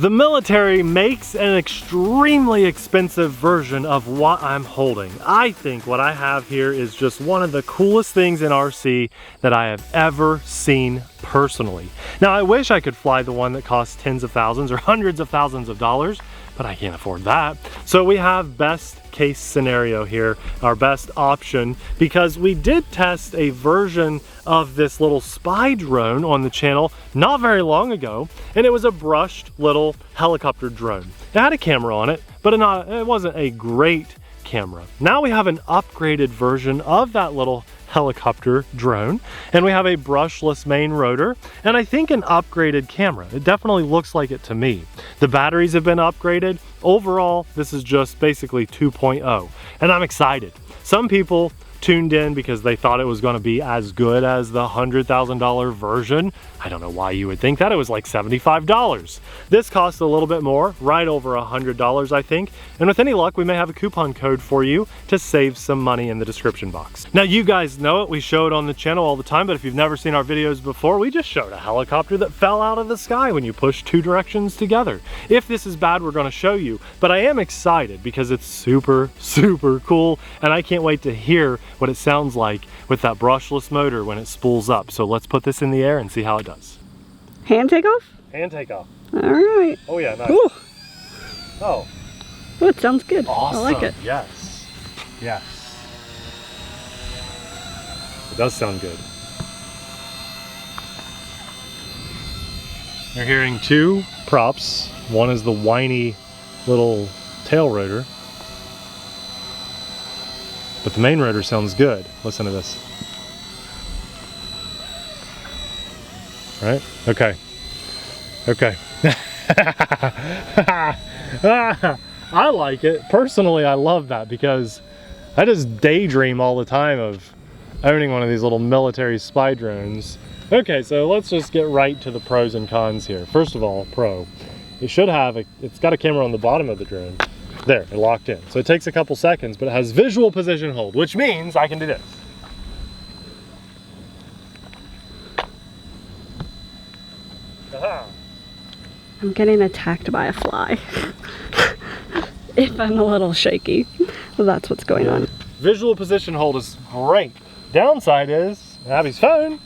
The military makes an extremely expensive version of what I'm holding. I think what I have here is just one of the coolest things in RC that I have ever seen personally. Now, I wish I could fly the one that costs tens of thousands or hundreds of thousands of dollars, but I can't afford that. So we have best case scenario here, our best option, because we did test a version of this little spy drone on the channel not very long ago, and it was a brushed little helicopter drone. It had a camera on it, but it wasn't a great camera. Now we have an upgraded version of that little helicopter drone, and we have a brushless main rotor, and I think an upgraded camera. It definitely looks like it to me. The batteries have been upgraded. Overall, this is just basically 2.0, and I'm excited. Some people tuned in because they thought it was going to be as good as the $100,000 version. I don't know why you would think that. It was like $75. This costs a little bit more, right over $100, I think. And with any luck, we may have a coupon code for you to save some money in the description box. Now, you guys know it. We show it on the channel all the time, but if you've never seen our videos before, we just showed a helicopter that fell out of the sky when you push two directions together. If this is bad, we're going to show you, but I am excited because it's super, super cool, and I can't wait to hear what it sounds like with that brushless motor when it spools up. So let's put this in the air and see how it does. Hand takeoff? Hand takeoff. All right. Oh yeah, nice. Ooh. Oh. Oh, it sounds good. Awesome. I like it. Yes. Yes. It does sound good. You're hearing two props. One is the whiny little tail rotor, but the main rotor sounds good. Listen to this. Right? Okay. Okay. I like it. Personally, I love that because I just daydream all the time of owning one of these little military spy drones. Okay, so let's just get right to the pros and cons here. First of all, pro. It should have it's got a camera on the bottom of the drone. There, it locked in. So it takes a couple seconds, but it has visual position hold, which means I can do this. Aha. I'm getting attacked by a fly. If I'm a little shaky, well, that's what's going on. Visual position hold is great. Downside is Abby's phone.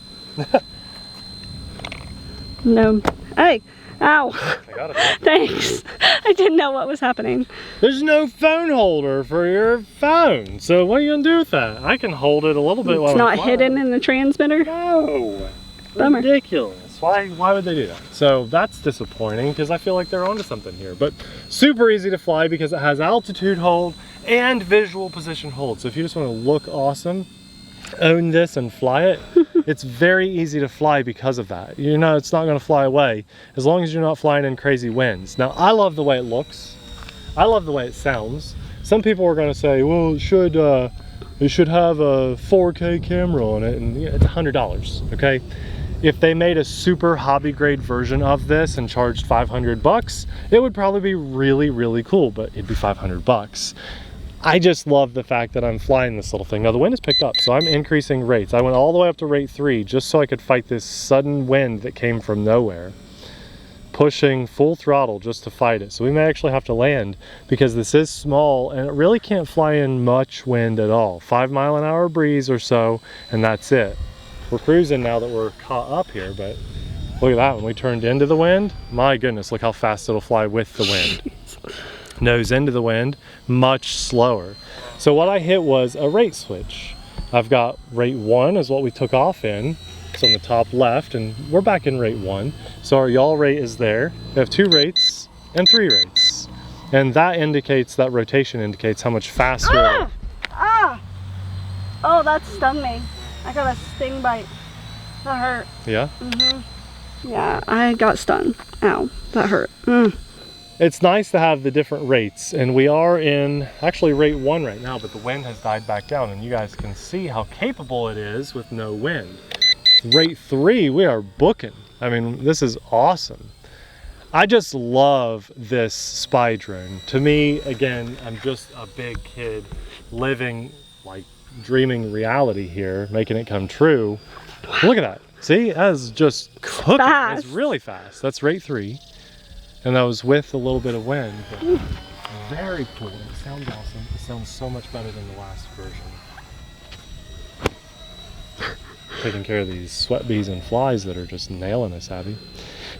No. Hey. Ow. I got it. Thanks. I didn't know what was happening. There's no phone holder for your phone. So what are you gonna do with that? I can hold it a little bit while it's not I'm flying. hidden in the transmitter? No. Bummer. Ridiculous. Why would they do that? So that's disappointing because I feel like they're onto something here. But super easy to fly because it has altitude hold and visual position hold. So if you just want to look awesome, own this and fly it. It's very easy to fly because of that. You know, it's not going to fly away as long as you're not flying in crazy winds. Now, I love the way it looks. I love the way it sounds. Some people are going to say, well, it should have a 4K camera on it, and it's $100, okay? If they made a super hobby grade version of this and charged 500 bucks, it would probably be really, really cool, but it'd be 500 bucks. I just love the fact that I'm flying this little thing. Now the wind is picked up, so I'm increasing rates. I went all the way up to rate 3 just so I could fight this sudden wind that came from nowhere. Pushing full throttle just to fight it. So we may actually have to land because this is small and it really can't fly in much wind at all. 5 mile an hour breeze or so, and that's it. We're cruising now that we're caught up here, but look at that. When we turned into the wind, my goodness, look how fast it'll fly with the wind. Nose into the wind, much slower. So what I hit was a rate switch. I've got rate 1 is what we took off in. It's on the top left, and we're back in rate 1. So our yaw rate is there. We have 2 rates and 3 rates. And that indicates, that rotation indicates how much faster it is. Ah! Oh, that stung me. I got a sting bite. That hurt. Yeah? Mm-hmm. Yeah, I got stung. Ow, that hurt. Mm. It's nice to have the different rates, and we are in actually rate 1 right now, but the wind has died back down, and you guys can see how capable it is with no wind. Rate 3, we are booking. I mean, this is awesome. I just love this spy drone. To me, again, I'm just a big kid living, like, dreaming reality here, making it come true. Look at that. See, that is just cooking. It's really fast. That's rate 3. And that was with a little bit of wind. But very cool. It sounds awesome. It sounds so much better than the last version. Taking care of these sweat bees and flies that are just nailing us, Abby.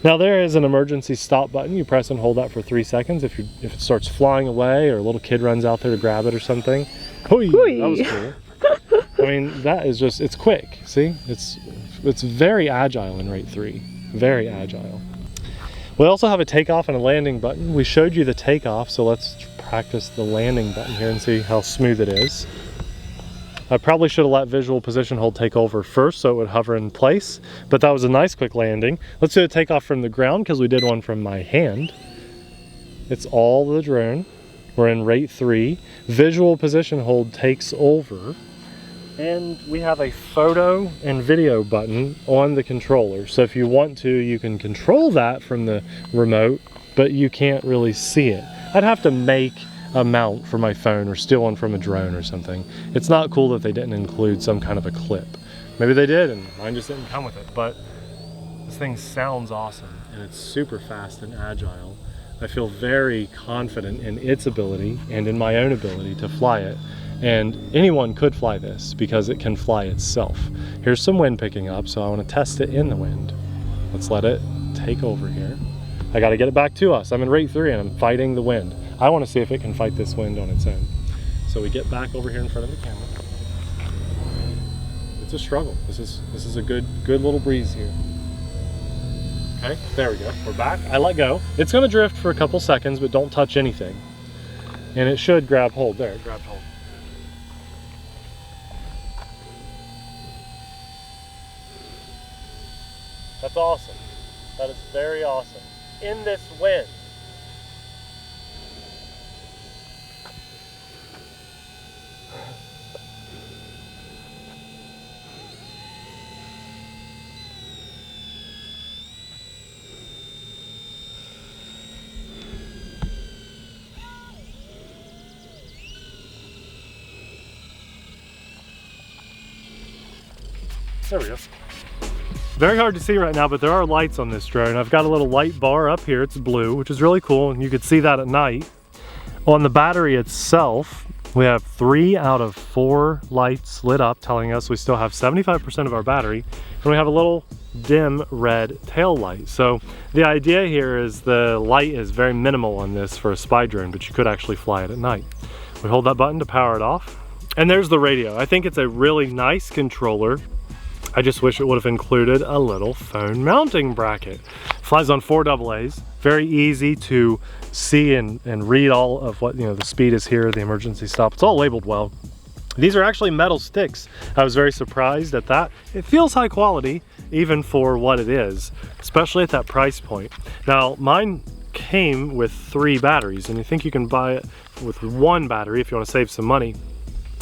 Now there is an emergency stop button. You press and hold that for 3 seconds. If it starts flying away or a little kid runs out there to grab it or something. Hooey, that was cool. I mean, that is just, it's quick. See, it's very agile in rate 3. Very agile. We also have a takeoff and a landing button. We showed you the takeoff, so let's practice the landing button here and see how smooth it is. I probably should have let visual position hold take over first so it would hover in place, but that was a nice quick landing. Let's do a takeoff from the ground because we did one from my hand. It's all the drone. We're in rate 3. Visual position hold takes over. And we have a photo and video button on the controller. So if you want to, you can control that from the remote, but you can't really see it. I'd have to make a mount for my phone or steal one from a drone or something. It's not cool that they didn't include some kind of a clip. Maybe they did and mine just didn't come with it, but this thing sounds awesome and it's super fast and agile. I feel very confident in its ability and in my own ability to fly it. And anyone could fly this because it can fly itself. Here's some wind picking up, so I want to test it in the wind. Let's let it take over here. I got to get it back to us. I'm in rate 3 and I'm fighting the wind. I want to see if it can fight this wind on its own. So we get back over here in front of the camera. It's a struggle. This is a good little breeze here. Okay, there we go. We're back. I let go. It's going to drift for a couple seconds, but don't touch anything. And it should grab hold. There, it grabbed hold. That's awesome. That is very awesome. In this wind. There we go. Very hard to see right now, but there are lights on this drone. I've got a little light bar up here. It's blue, which is really cool, and you could see that at night. On the battery itself, we have 3 out of 4 lights lit up, telling us we still have 75% of our battery, and we have a little dim red tail light. So the idea here is the light is very minimal on this for a spy drone, but you could actually fly it at night. We hold that button to power it off, and there's the radio. I think it's a really nice controller. I just wish it would have included a little phone mounting bracket. Flies on 4 AA's, very easy to see and read all of what, the speed is here, the emergency stop. It's all labeled well. These are actually metal sticks. I was very surprised at that. It feels high quality, even for what it is, especially at that price point. Now, mine came with 3 batteries, and you think you can buy it with 1 battery if you want to save some money.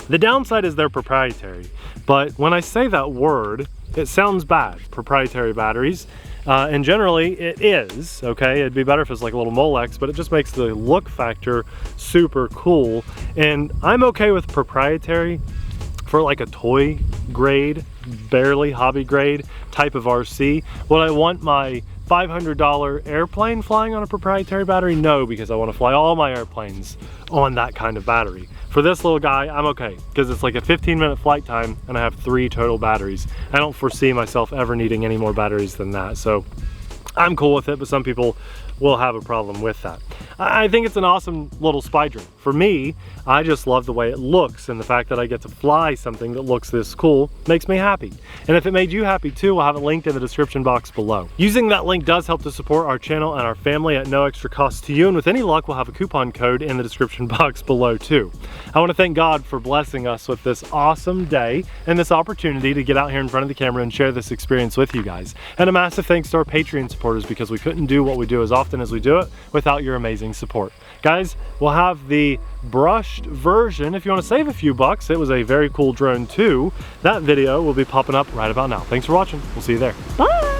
The downside is they're proprietary, but when I say that word, it sounds bad, proprietary batteries, and generally it is, okay? It'd be better if it's like a little Molex, but it just makes the look factor super cool, and I'm okay with proprietary for like a toy grade, barely hobby grade type of RC. Would I want my $500 airplane flying on a proprietary battery? No, because I want to fly all my airplanes on that kind of battery. For this little guy, I'm okay, because it's like a 15-minute flight time and I have 3 total batteries. I don't foresee myself ever needing any more batteries than that, so I'm cool with it, but some people will have a problem with that. I think it's an awesome little spy drone. For me, I just love the way it looks, and the fact that I get to fly something that looks this cool makes me happy. And if it made you happy too, we'll have it linked in the description box below. Using that link does help to support our channel and our family at no extra cost to you, and with any luck, we'll have a coupon code in the description box below too. I want to thank God for blessing us with this awesome day and this opportunity to get out here in front of the camera and share this experience with you guys. And a massive thanks to our Patreon supporters, because we couldn't do what we do as often as we do it without your amazing support. Guys, we'll have the brushed version if you want to save a few bucks. It was a very cool drone too. That video will be popping up right about now. Thanks for watching. We'll see you there. Bye.